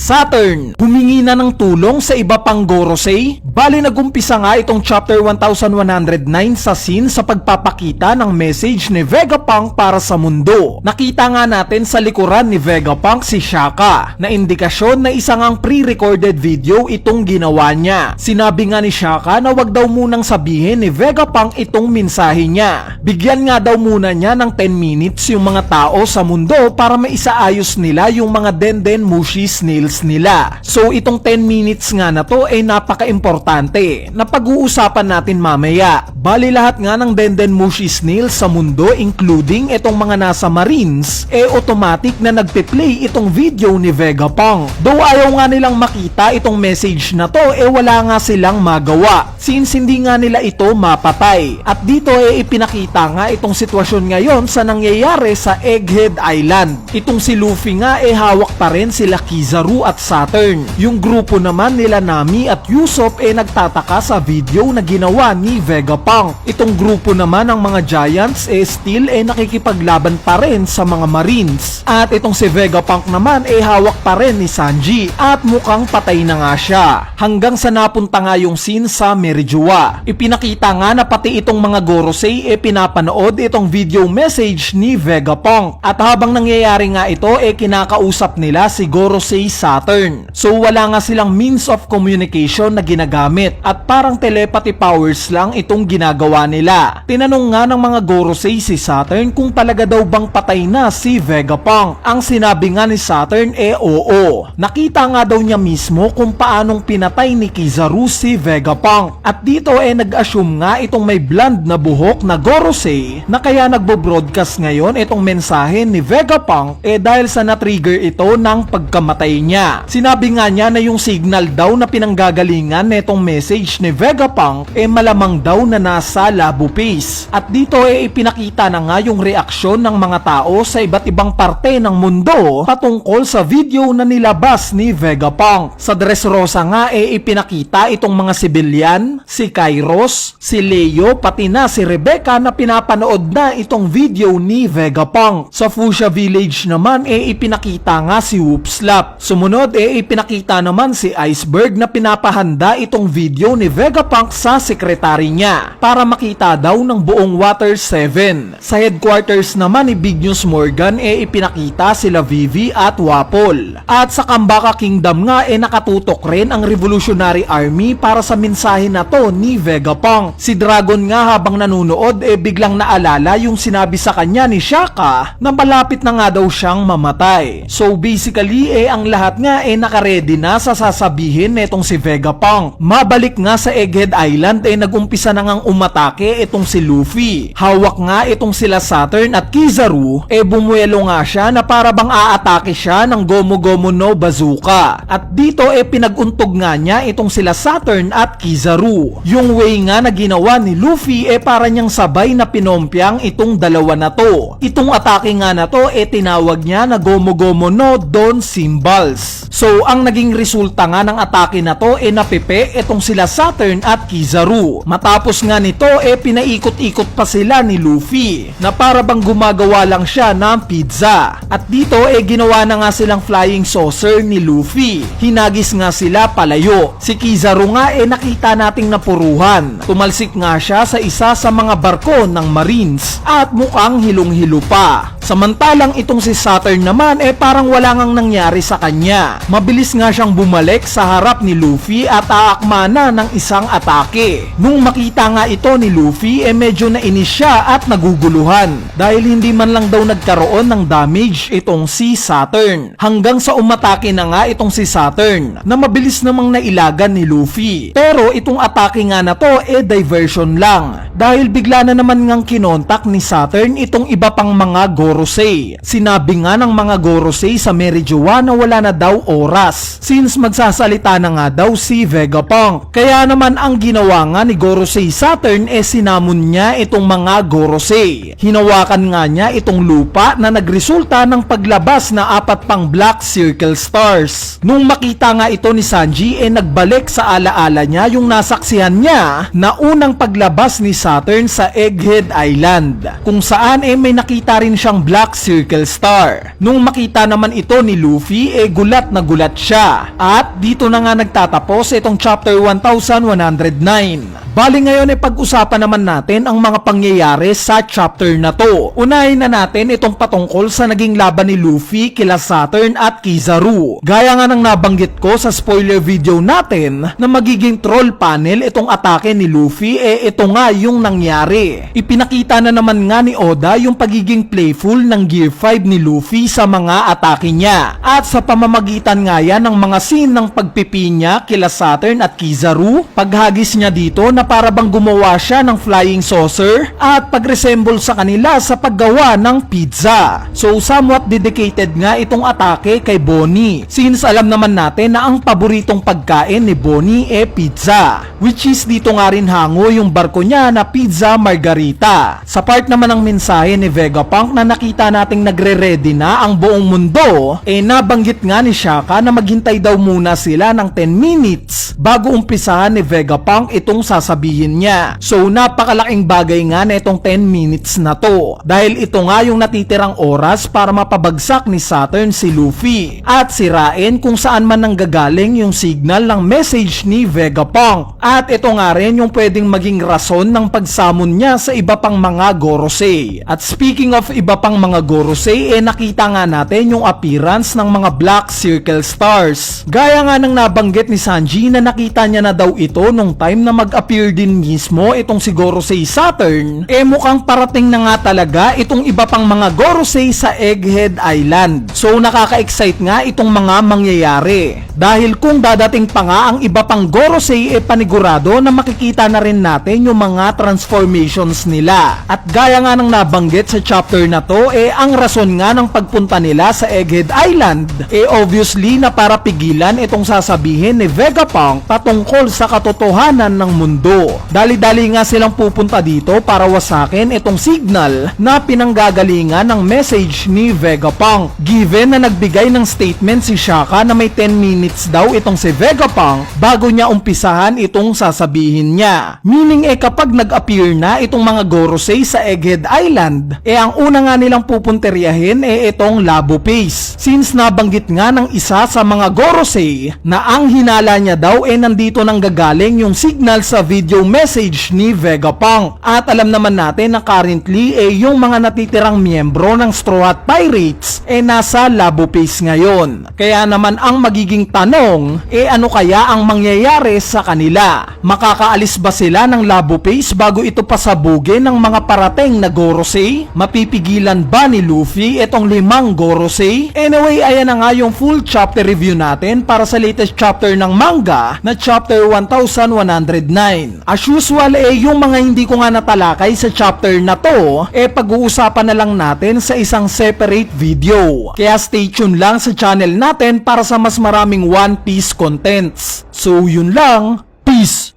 Saturn, humingi na ng tulong sa iba pang Gorosei? Bali nagumpisa nga itong chapter 1109 sa scene sa pagpapakita ng message ni Vegapunk para sa mundo. Nakita nga natin sa likuran ni Vegapunk si Shaka na indikasyon na isa ngang pre-recorded video itong ginawa niya. Sinabi nga ni Shaka na wag daw munang sabihin ni Vegapunk itong mensahe niya. Bigyan nga daw muna niya ng 10 minutes yung mga tao sa mundo para maisaayos nila yung mga Denden Mushi Snails nila. So itong 10 minutes nga na to ay napaka-importante na pag-uusapan natin mamaya. Bali lahat nga ng Denden Mushi Snails sa mundo including itong mga nasa Marines automatic na nagpe-play itong video ni Vegapunk. Though ayaw nga nilang makita itong message na to wala nga silang magawa since hindi nga nila ito mapatay. At dito ipinakita nga itong sitwasyon ngayon sa nangyayari sa Egghead Island. Itong si Luffy nga hawak pa rin sila Kizaru at Saturn. Yung grupo naman nila Nami at Usopp nagtataka sa video na ginawa ni Vegapunk. Itong grupo naman ng mga Giants still nakikipaglaban pa rin sa mga Marines. At itong si Vegapunk naman hawak pa rin ni Sanji at mukhang patay na nga siya. Hanggang sa napunta nga yung scene sa Merijoa. Ipinakita nga na pati itong mga Gorosei pinapanood itong video message ni Vegapunk. At habang nangyayari nga ito kinakausap nila si Gorosei Saturn. So wala nga silang means of communication na ginagamit at parang telepathy powers lang itong ginagawa nila. Tinanong nga ng mga Gorosei si Saturn kung talaga daw bang patay na si Vegapunk. Ang sinabi nga ni Saturn oo. Nakita nga daw niya mismo kung paanong pinatay ni Kizaru si Vegapunk. At dito nag-assume nga itong may blonde na buhok na Gorosei na kaya nagbo-broadcast ngayon itong mensahe ni Vegapunk dahil sa na-trigger ito ng pagkamatay niya. Sinabi nga niya na yung signal daw na pinanggagalingan netong message ni Vegapunk malamang daw na nasa Labu Base. At dito ipinakita na nga yung reaksyon ng mga tao sa iba't ibang parte ng mundo patungkol sa video na nilabas ni Vegapunk. Sa Dressrosa nga ipinakita itong mga sibilyan, si Kairos, si Leo, pati na si Rebecca na pinapanood na itong video ni Vegapunk. Sa Fuchsia Village naman ipinakita nga si Whoopslap. Sumunod ipinakita naman si Iceberg na pinapahanda itong video ni Vegapunk sa sekretary niya para makita daw ng buong Water 7. Sa headquarters naman ni Big News Morgan ipinakita sila Vivi at Wapol. At sa Kambaka Kingdom nga nakatutok rin ang Revolutionary Army para sa mensahe na to ni Vegapunk. Si Dragon nga habang nanunood biglang naalala yung sinabi sa kanya ni Shaka na malapit na nga daw siyang mamatay. So basically ang lahat nga nakaredy na sa sasabihin netong si Vegapunk. Mabalik nga sa Egghead Island nagumpisa na ngang umatake itong si Luffy. Hawak nga itong sila Saturn at Kizaru bumuelo nga siya na para bang aatake siya ng Gomu Gomu no Bazooka. At dito pinaguntog nga niya itong sila Saturn at Kizaru. Yung way nga na ginawa ni Luffy para niyang sabay na pinompyang itong dalawa na to. Itong atake nga na to tinawag niya na Gomu Gomu no Dawn Symbols. So ang naging resulta nga ng atake na to napipe itong sila Saturn at Kizaru. Matapos nga nito pinaikot-ikot pa sila ni Luffy na para bang gumagawa lang siya ng pizza. At dito ginawa na nga silang flying saucer ni Luffy. Hinagis nga sila palayo. Si Kizaru nga nakita nating napuruhan. Tumalsik nga siya sa isa sa mga barko ng Marines at mukhang hilong-hilo pa. Samantalang itong si Saturn naman parang wala ngang nangyari sa kanya. Mabilis nga siyang bumalik sa harap ni Luffy at aakma na ng isang atake. Nung makita nga ito ni Luffy medyo nainis siya at naguguluhan dahil hindi man lang daw nagkaroon ng damage itong si Saturn. Hanggang sa umatake na nga itong si Saturn na mabilis namang nailagan ni Luffy. Pero itong atake nga na to diversion lang dahil bigla na naman ngang kinontak ni Saturn itong iba pang mga Gorosei. Sinabi nga ng mga Gorosei sa Merijoa na wala na daw oras since magsasalita na nga daw si Vegapunk. Kaya naman ang ginawa nga ni Gorosei Saturn sinamon niya itong mga Gorosei. Hinawakan nga niya itong lupa na nagresulta ng paglabas na 4 pang Black Circle Stars. Nung makita nga ito ni Sanji nagbalik sa alaala niya yung nasaksihan niya na unang paglabas ni Saturn sa Egghead Island kung saan may nakita rin siyang Black Circle Star. Nung makita naman ito ni Luffy gulat na gulat siya. At dito na nga nagtatapos itong chapter 1109. Bali ngayon ay pag-usapan naman natin ang mga pangyayari sa chapter na to. Unahin na natin itong patungkol sa naging laban ni Luffy kila Saturn at Kizaru. Gaya nga ng nabanggit ko sa spoiler video natin na magiging troll panel itong atake ni Luffy, ito nga yung nangyari. Ipinakita na naman nga ni Oda yung pagiging playful ng Gear 5 ni Luffy sa mga atake niya. At sa pamamagitan nga yan ng mga scene ng pagpipinya kila Saturn at Kizaru, paghagis niya dito na para bang gumawa siya ng flying saucer at pag-resemble sa kanila sa paggawa ng pizza. So somewhat dedicated nga itong atake kay Bonnie, since alam naman natin na ang paboritong pagkain ni Bonnie pizza, which is dito nga rin hango yung barko niya na pizza margarita. Sa part naman ng mensahe ni Vegapunk na nakita nating nagre-ready na ang buong mundo, nabanggit nga ni Shaka na maghintay daw muna sila ng 10 minutes bago umpisahan ni Vegapunk itong sasabihin niya. So napakalaking bagay nga na itong 10 minutes na to, dahil ito nga yung natitirang oras para mapabagsak ni Saturn si Luffy at sirain kung saan man nanggagaling yung signal ng message ni Vegapunk. At ito nga rin yung pwedeng maging rason ng pagsamon niya sa iba pang mga Gorosei. At speaking of iba pang mga Gorosei, nakita nga natin yung appearance ng mga Black Circle Stars. Gaya nga ng nabanggit ni Sanji na nakita niya na daw ito nung time na mag-appear din mismo itong si Gorosei Saturn, mukhang parating na nga talaga itong iba pang mga Gorosei sa Egghead Island. So nakaka-excite nga itong mga mangyayari, dahil kung dadating pa nga ang iba pang Gorosei, panigurado na makikita na rin natin yung mga transformations nila. At gaya nga ng nabanggit sa chapter na to, ang rason nga ng pagpunta nila sa Egghead Island, obviously na para pigilan itong sasabihin ni Vegapunk patungkol sa katotohanan ng mundo. Dali-dali nga silang pupunta dito para wasakin itong signal na pinanggagalingan ng message ni Vegapunk. Given na nagbigay ng statement si Shaka na may 10 minutes daw itong si Vegapunk bago niya umpisahan itong sasabihin niya. Meaning kapag nag-appear na itong mga Gorosei sa Egghead Island, ang una nga nilang pupunteriyahin itong Labo Face. Since nabanggit nga ng isa sa mga Gorosei na ang hinala niya daw nandito nang gagaling yung signal sa video message ni Vegapunk. At alam naman natin na currently yung mga natitirang miyembro ng Straw Hat Pirates nasa Labo Face ngayon. Kaya naman ang magiging tanong, ano kaya ang mangyayari sa kanila? Makakaalis ba sila ng Labo Face bago ito pasabugin ng mga parating na Gorosei? Mapipigilan ba ni Luffy itong 5 Gorosei? Anyway, ayan na nga yung full chapter review natin para sa latest chapter ng manga na chapter 1109. As usual, yung mga hindi ko nga natalakay sa chapter na to, pag-uusapan na lang natin sa isang separate video. Kaya stay tuned lang sa channel natin para sa mas maraming One Piece contents. So yun lang, peace!